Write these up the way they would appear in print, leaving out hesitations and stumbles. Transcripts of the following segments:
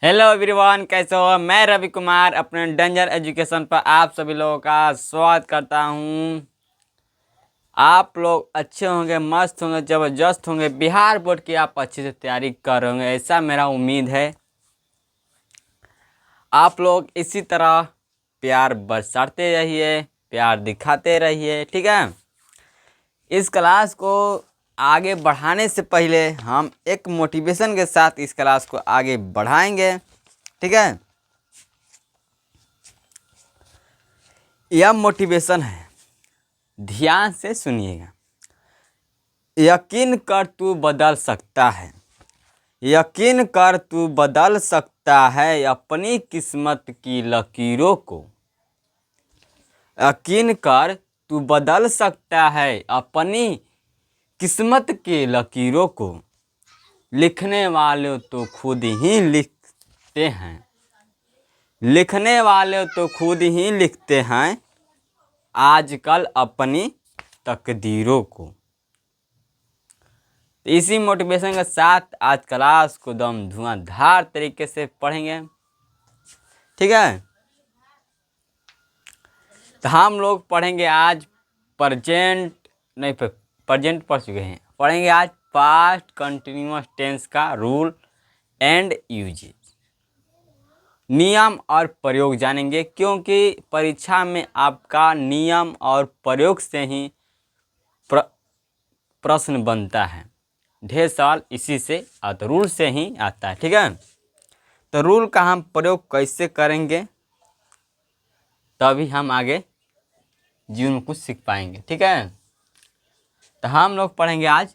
Hello everyone, कैसे हो। मैं रवि कुमार अपने डेंजर एजुकेशन पर आप सभी लोगों का स्वागत करता हूं। आप लोग अच्छे होंगे, मस्त होंगे, ज़बरदस्त होंगे। बिहार बोर्ड की आप अच्छे से तैयारी कर रहे होंगे, ऐसा मेरा उम्मीद है। आप लोग इसी तरह प्यार बरसाते रहिए, प्यार दिखाते रहिए, ठीक है। इस क्लास को आगे बढ़ाने से पहले हम एक मोटिवेशन के साथ इस क्लास को आगे बढ़ाएंगे, ठीक है। यह मोटिवेशन है, ध्यान से सुनिएगा। यकीन कर तू बदल सकता है, यकीन कर तू बदल सकता है अपनी किस्मत की लकीरों को। यकीन कर तू बदल सकता है अपनी किस्मत की लकीरों को। लिखने वाले तो खुद ही लिखते हैं, लिखने वाले तो खुद ही लिखते हैं आजकल अपनी तकदीरों को। तो इसी मोटिवेशन के साथ आज क्लास को दम धुआंधार तरीके से पढ़ेंगे, ठीक है। तो हम लोग पढ़ेंगे आज प्रेजेंट पढ़ चुके हैं, पढ़ेंगे आज पास्ट कंटिन्यूअस टेंस का रूल एंड यूजेज, नियम और प्रयोग जानेंगे। क्योंकि परीक्षा में आपका नियम और प्रयोग से ही प्रश्न बनता है। ढेर सवाल इसी से आता, रूल से ही आता है, ठीक है। तो रूल का हम प्रयोग कैसे करेंगे तभी हम आगे जीवन में कुछ सीख पाएंगे, ठीक है। तो हम लोग पढ़ेंगे आज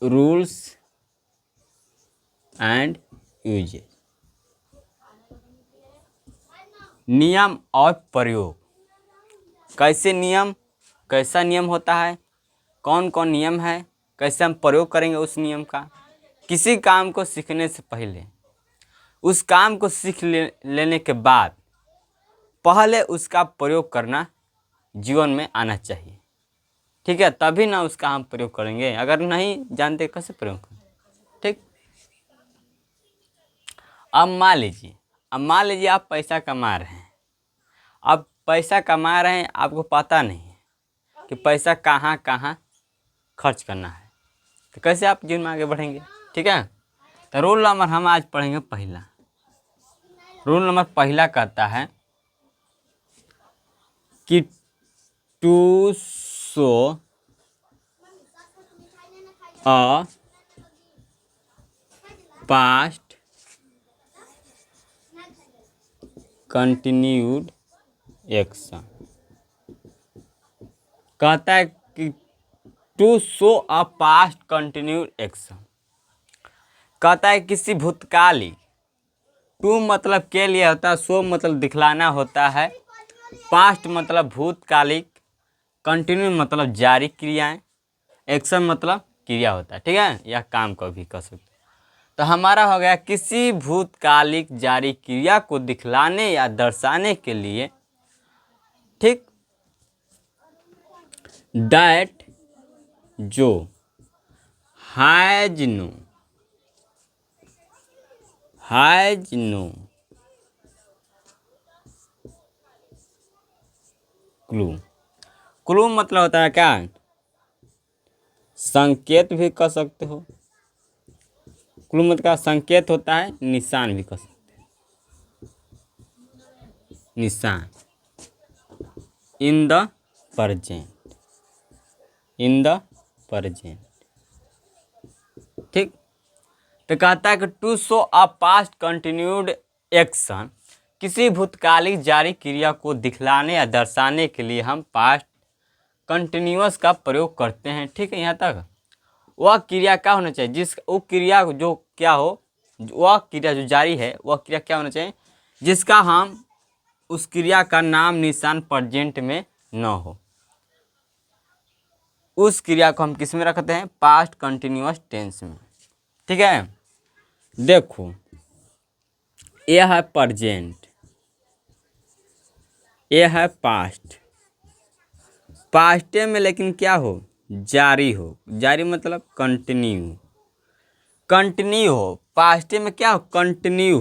रूल्स एंड यूजेस, नियम और प्रयोग। कैसे नियम, कैसा नियम होता है, कौन कौन नियम है, कैसे हम प्रयोग करेंगे उस नियम का। किसी काम को सीखने से पहले, उस काम को सीख लेने के बाद पहले उसका प्रयोग करना जीवन में आना चाहिए, ठीक है। तभी ना उसका हम प्रयोग करेंगे, अगर नहीं जानते कैसे प्रयोग करें, ठीक। अब मान लीजिए आप पैसा कमा रहे हैं। अब पैसा कमा रहे हैं, आपको पता नहीं है कि पैसा कहाँ कहाँ खर्च करना है, तो कैसे आप जीवन में आगे बढ़ेंगे, ठीक है। तो रूल नंबर हम आज पढ़ेंगे पहला। रूल नंबर पहला कहता है कि to show a past continued action. कहता है कि to show a past continued action, कहता है किसी भूतकालिक, टू मतलब के लिए होता है, शो मतलब दिखलाना होता है, पास्ट मतलब भूतकालिक, कंटिन्यू मतलब जारी क्रियाएं, एक्शन मतलब क्रिया होता है, ठीक है। यह काम को भी कह सकते हैं। तो हमारा हो गया किसी भूतकालिक जारी क्रिया को दिखलाने या दर्शाने के लिए, ठीक। दैट जो हैज नो क्लू मतलब होता है क्या, संकेत भी कह सकते हो। क्लू मतलब संकेत होता है, निशान भी कह सकते हैं, निशान। इन द प्रेजेंट, ठीक। तो कहता है कि to show a past continued action, किसी भूतकालिक जारी क्रिया को दिखलाने या दर्शाने के लिए हम पास्ट कंटिन्यूअस का प्रयोग करते हैं, ठीक है। यहाँ तक वह क्रिया क्या होना चाहिए, जिस वो क्रिया जो क्या हो, वह क्रिया जो जारी है वह क्रिया क्या होना चाहिए जिसका हम उस क्रिया का नाम निशान प्रेजेंट में न हो। उस क्रिया को हम किस में रखते हैं, पास्ट कंटिन्यूअस टेंस में, ठीक है। देखो यह है प्रेजेंट, यह है पास्ट। पास्ट में लेकिन क्या हो, जारी हो, जारी मतलब कंटिन्यू। कंटिन्यू हो, पास्ट में क्या हो, कंटिन्यू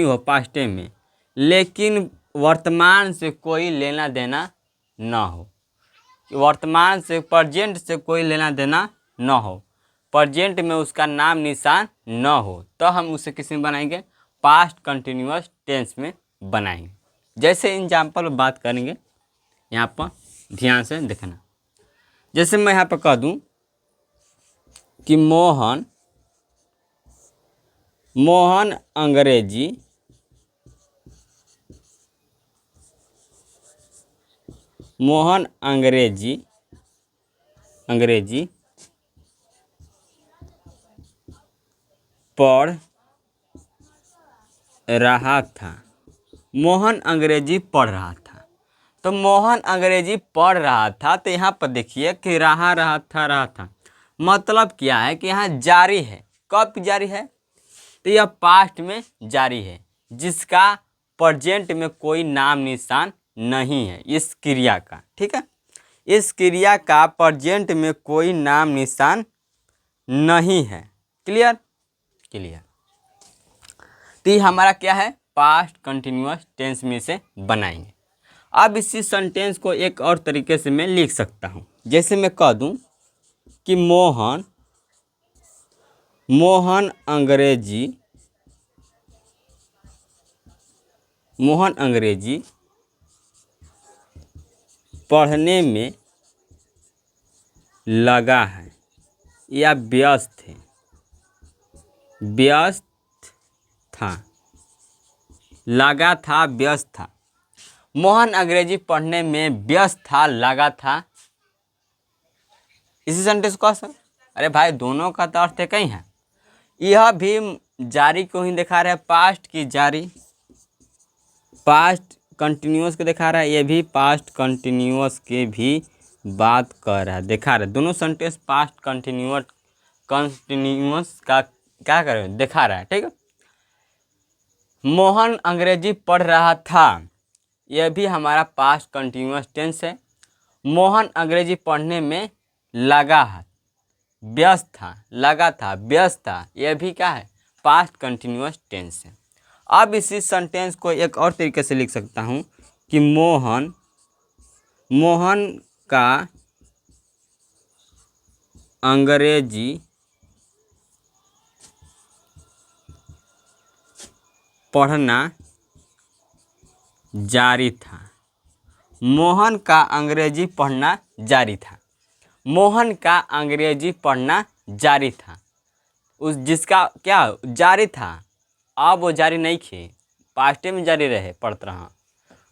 हो पास्ट में, लेकिन वर्तमान से कोई लेना देना ना हो, वर्तमान से प्रेजेंट से कोई लेना देना ना हो, प्रेजेंट में उसका नाम निशान ना हो, तो हम उसे किस में बनाएंगे, पास्ट कंटिन्यूअस टेंस में बनाएंगे। जैसे एग्जाम्पल बात करेंगे, यहाँ पर ध्यान से देखना। जैसे मैं यहाँ पर कह दूँ कि मोहन अंग्रेजी पढ़ रहा था। मोहन अंग्रेजी पढ़ रहा था, तो मोहन अंग्रेजी पढ़ रहा था, तो यहाँ पर देखिए कि रहा था मतलब क्या है कि यहाँ जारी है। कब जारी है, तो यह पास्ट में जारी है, जिसका प्रेजेंट में कोई नाम निशान नहीं है इस क्रिया का। ठीक है, इस क्रिया का प्रेजेंट में कोई नाम निशान नहीं है। क्लियर। तो ये हमारा क्या है, पास्ट कंटिन्यूअस टेंस में से बनाएंगे। अब इसी सेंटेंस को एक और तरीके से मैं लिख सकता हूँ। जैसे मैं कह दूँ कि मोहन अंग्रेजी पढ़ने में लगा है या व्यस्त था, लगा था, व्यस्त था। मोहन अंग्रेजी पढ़ने में व्यस्त था, लगा था, इसी सेंटेंस को सर, अरे भाई दोनों का तो अर्थ कहीं है। यह भी जारी को ही दिखा रहा है, पास्ट की जारी, पास्ट कंटिन्यूअस को दिखा रहा है, ये भी पास्ट कंटिन्यूअस के भी बात कर रहा है, दिखा रहा है। दोनों सेंटेंस पास्ट कंटिन्यूअस का क्या कर रहे हैं, दिखा रहा है। ठीक है, मोहन अंग्रेजी पढ़ रहा था, यह भी हमारा पास्ट कंटिन्यूअस टेंस है। मोहन अंग्रेजी पढ़ने में लगा है, व्यस्त था, लगा था, व्यस्त था, यह भी क्या है, पास्ट कंटिन्यूअस टेंस है। अब इसी सेंटेंस को एक और तरीके से लिख सकता हूँ कि मोहन का अंग्रेजी पढ़ना जारी था। मोहन का अंग्रेजी पढ़ना जारी था। मोहन का अंग्रेजी पढ़ना जारी था, उस जिसका क्या जारी था, अब वो जारी नहीं खे, पास्टे में जारी रहे, पढ़त रहा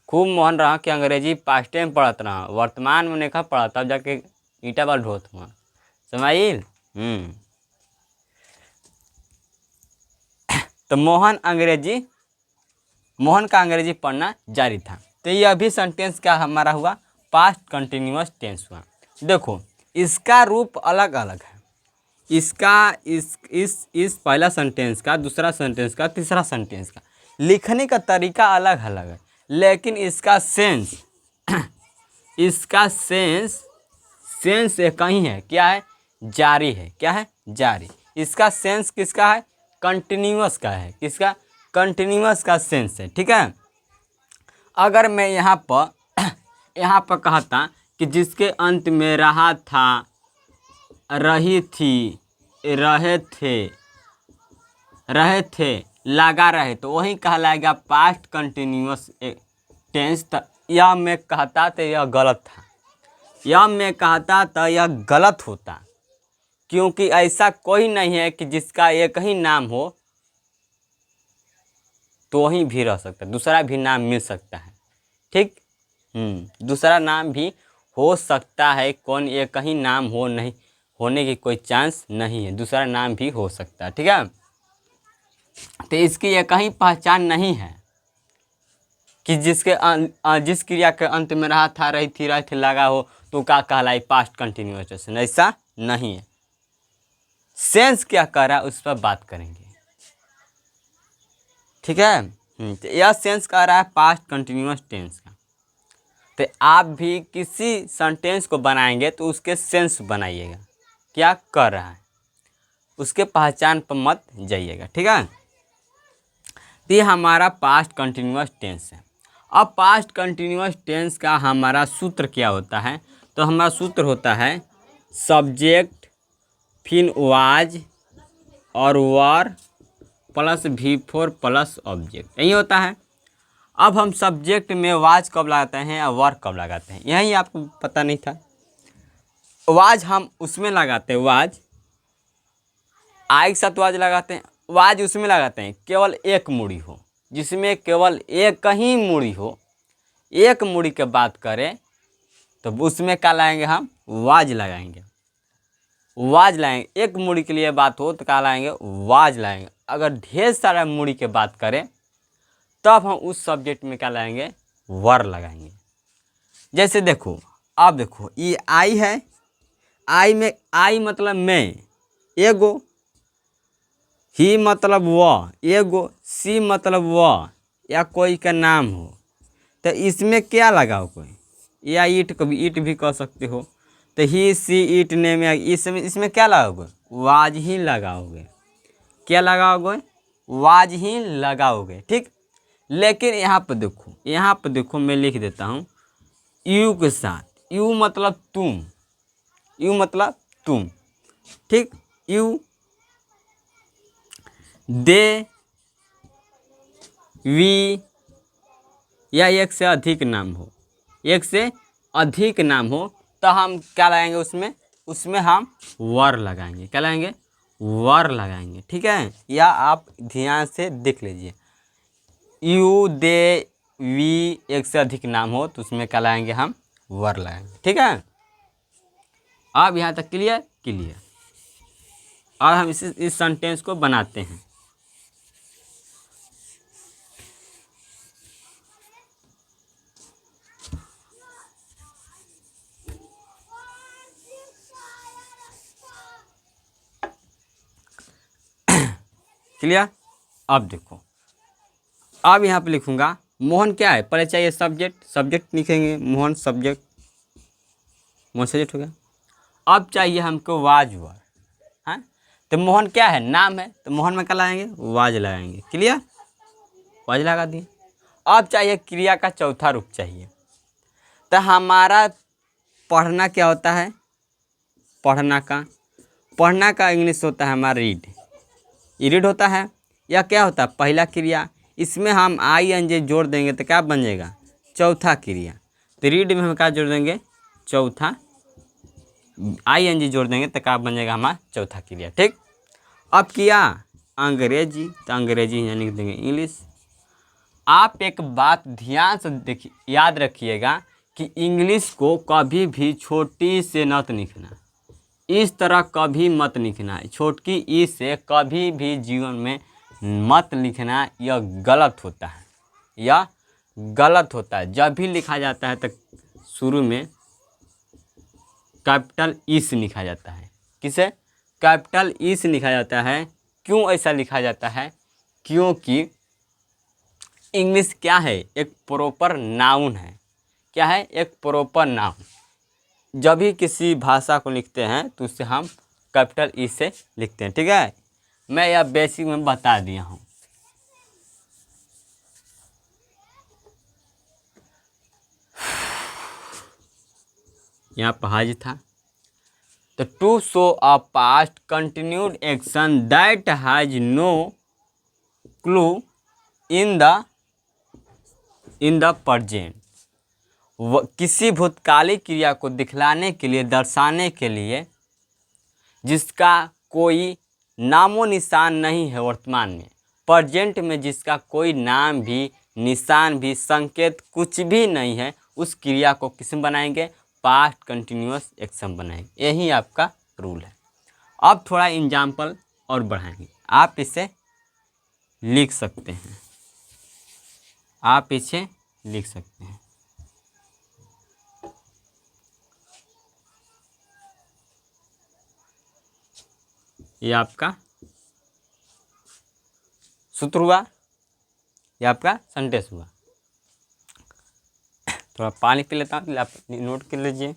खूब मोहन रहा कि अंग्रेजी पास्टे में पढ़त रहा, वर्तमान में नहीं पढ़ा, तब जाके ईटा बाल ढोत हुआ, समझिल। तो मोहन का अंग्रेजी पढ़ना जारी था। तो यह भी सेंटेंस क्या हमारा हुआ, पास्ट कंटिन्यूअस टेंस हुआ। देखो इसका रूप अलग अलग है, इसका इस पहला सेंटेंस का, दूसरा सेंटेंस का, तीसरा सेंटेंस का लिखने का तरीका अलग अलग है, लेकिन इसका सेंस एक ही है, क्या है, जारी है। क्या है, जारी। इसका सेंस किसका है, कंटिन्यूअस का है। किसका, कंटिन्यूअस का सेंस है। ठीक है, अगर मैं यहाँ पर कहता कि जिसके अंत में रहा था, रही थी, रहे थे, लगा रहे, तो वही कहलाएगा पास्ट कंटिन्यूअस टेंस। यह मैं कहता तो यह गलत था, यह मैं कहता तो यह गलत होता, क्योंकि ऐसा कोई नहीं है कि जिसका एक ही नाम हो तो वहीं भी रह सकता है, दूसरा भी नाम मिल सकता है। ठीक, दूसरा नाम भी हो सकता है, कौन एक ही नाम हो, नहीं होने की कोई चांस नहीं है, दूसरा नाम भी हो सकता है। ठीक है, तो इसकी एक ही पहचान नहीं है कि जिस क्रिया के अंत में रहा था, रही थी, लगा हो, तो क्या कहलाई, पास्ट कंटिन्यूअस टेंस। ऐसा नहीं है। सेंस क्या कर रहा है उस पर बात करेंगे। ठीक है, तो यह सेंस कह रहा है पास्ट कंटिन्यूअस टेंस का। तो आप भी किसी सेंटेंस को बनाएंगे तो उसके सेंस बनाइएगा, क्या कर रहा है। उसके पहचान पर मत जाइएगा, ठीक है। तो ये हमारा पास्ट कंटिन्यूअस टेंस है। अब पास्ट कंटिन्यूअस टेंस का हमारा सूत्र क्या होता है, तो हमारा सूत्र होता है सब्जेक्ट फिर वाज और वर प्लस V4 प्लस ऑब्जेक्ट, यही होता है। अब हम सब्जेक्ट में वाज कब लगाते हैं और वर कब लगाते हैं, यही आपको पता नहीं था। वाज हम उसमें लगाते हैं, वाज आई के साथ वाज लगाते हैं। वाज उसमें लगाते हैं केवल एक मूड़ी हो, जिसमें केवल एक ही मूड़ी हो, एक मूड़ी की बात करें तो उसमें क्या लाएंगे हम, वाज लगाएंगे। वाज लाएंगे, एक मूड़ी के लिए बात हो तो क्या लाएंगे, वाज लाएंगे। अगर ढेर सारा मूड़ी की बात करें तब हम उस सब्जेक्ट में क्या लाएंगे, वर लगाएंगे। जैसे देखो, आप देखो ये आई है, आई में आई मतलब मैं, एगो, ही मतलब वह, एगो, सी मतलब वह या कोई का नाम हो, तो इसमें क्या लगाओ कोई, या ईट को भी ईट भी कह सकते हो। तो ही सी ईट ने में इसमें क्या लगाओगे, वाज ही लगाओगे। क्या लगाओगे, वाज ही लगाओगे, ठीक। लेकिन यहाँ पर देखो, यहाँ पर देखो मैं लिख देता हूँ यू के साथ, यू मतलब तुम, यू मतलब तुम, ठीक। यू, दे, वी या एक से अधिक नाम हो, एक से अधिक नाम हो तो हम क्या लगाएंगे उसमें, उसमें हम वर लगाएंगे। क्या लगाएंगे, वर लगाएंगे, ठीक है। या आप ध्यान से देख लीजिए, यू, दे, वी एक से अधिक नाम हो तो उसमें क्या लगाएंगे, हम वर लगाएंगे, ठीक है। अब यहाँ तक क्लियर, क्लियर। और हम इस सेंटेंस को बनाते हैं। क्लियर। अब देखो, अब यहाँ पे लिखूंगा मोहन क्या है, पहले चाहिए सब्जेक्ट, सब्जेक्ट लिखेंगे मोहन सब्जेक्ट, मोहन सब्जेक्ट हो गया। अब चाहिए हमको वाज वर, हाँ। तो मोहन क्या है, नाम है, तो मोहन में क्या लगाएंगे, वाज लगाएंगे। क्लियर, वाज लगा दिए। अब चाहिए क्रिया का चौथा रूप चाहिए। तो हमारा पढ़ना क्या होता है, पढ़ना का इंग्लिश होता है हमारा रीड, ये रीड होता है। या क्या होता है, पहला क्रिया, इसमें हम आई एन जे जोड़ देंगे तो क्या बन जाएगा, चौथा क्रिया। तो रीड में हम क्या जोड़ देंगे, चौथा, आई एन जी जोड़ देंगे तो क्या बन जाएगा हमारा चौथा क्रिया, ठीक। अब किया अंग्रेजी, तो अंग्रेजी यहाँ लिख देंगे इंग्लिश। आप एक बात ध्यान से देखिए, याद रखिएगा कि इंग्लिश को कभी भी छोटी से मत लिखना, इस तरह कभी मत लिखना है, छोटकी ई से कभी भी जीवन में मत लिखना, यह गलत होता है, यह गलत होता है। जब भी लिखा जाता है तो शुरू में कैपिटल ई से लिखा जाता है। किसे, कैपिटल ई से लिखा जाता है। क्यों ऐसा लिखा जाता है, क्योंकि इंग्लिश क्या है, एक प्रॉपर नाउन है। क्या है, एक प्रॉपर नाउन। जब भी किसी भाषा को लिखते हैं तो उसे हम कैपिटल ई से लिखते हैं, ठीक है। मैं यह बेसिक में बता दिया हूँ। यहाँ पहाज था। तो to show a past continued action that has no clue in the present, किसी भूतकालिक क्रिया को दिखलाने के लिए, दर्शाने के लिए जिसका कोई नामो निशान नहीं है वर्तमान में, प्रेजेंट में जिसका कोई नाम भी, निशान भी, संकेत कुछ भी नहीं है, उस क्रिया को किस में बनाएंगे, पास्ट कंटिन्यूअस एक्शन बनाएंगे। यही आपका रूल है। अब थोड़ा एग्जाम्पल और बढ़ाएंगे, आप इसे लिख सकते हैं, आप इसे लिख सकते हैं। ये आपका सूत्र हुआ, ये आपका सेंटेंस हुआ। थोड़ा पानी पी लेता हूँ, आप नोट कर लीजिए।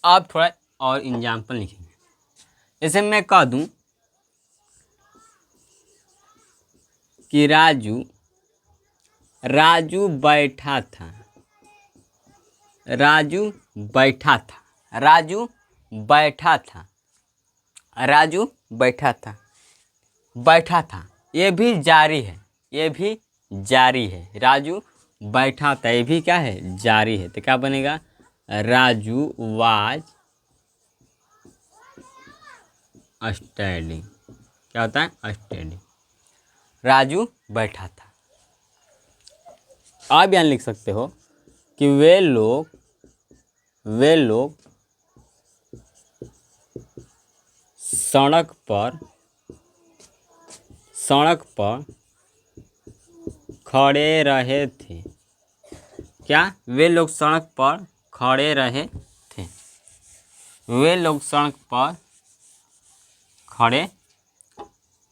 आप थोड़ा और एग्जाम्पल लिखेंगे। जैसे मैं कह दूं कि राजू बैठा था, राजू बैठा था, राजू बैठा था, राजू बैठा था, बैठा था, ये भी जारी है, ये भी जारी है। राजू बैठा था, ये भी क्या है, जारी है। तो क्या बनेगा, राजू वाज स्टडिंग। क्या होता है, स्टडिंग। राजू बैठा था। आप यहाँ लिख सकते हो कि वे लोग सड़क पर खड़े रहे थे। क्या, वे लोग सड़क पर खड़े रहे थे, वे लोग सड़क पर खड़े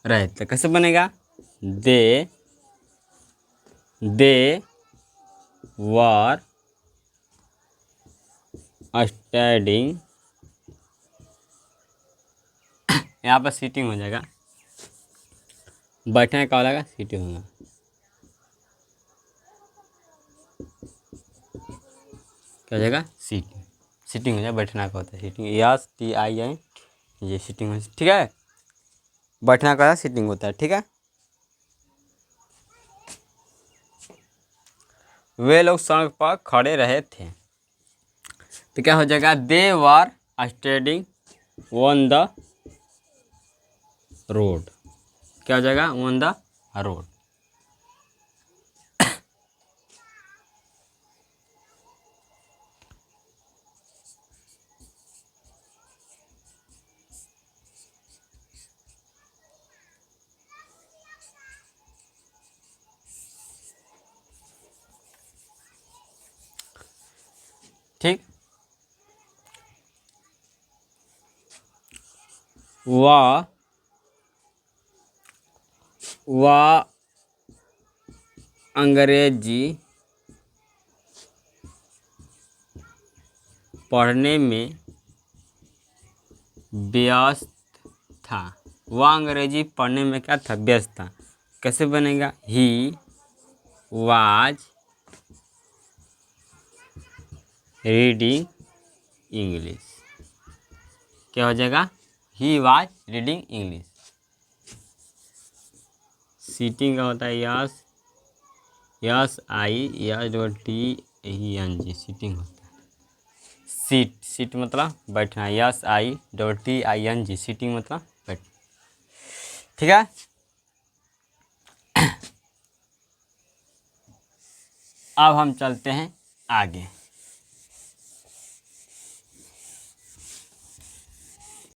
रहे थे। कैसे बनेगा, दे वर स्टैंडिंग, यहाँ पर सीटिंग हो जाएगा, बैठने का लगेगा, सीटिंग होगा। क्या हो जाएगा, सीटिंग, सीटिंग हो जाएगा, बैठना का होता है सीटिंग, यस TIN, ये सीटिंग हो, ठीक है। बैठना का सीटिंग होता है, ठीक है। वे लोग सड़क पर खड़े रहे थे, तो क्या हो जाएगा, they were standing on the road. क्या हो जाएगा, ऑन द रोड। ठीक, वह अंग्रेजी पढ़ने में व्यस्त था। वह अंग्रेजी पढ़ने में क्या था, व्यस्त था। कैसे बनेगा, ही वाज रीडिंग इंग्लिश। क्या हो जाएगा, he was reading English. Sitting का होता है यस SITING, सीटिंग होता है। सीट मतलब बैठना, SITING, सीटिंग मतलब बैठ, ठीक है। अब हम चलते हैं आगे।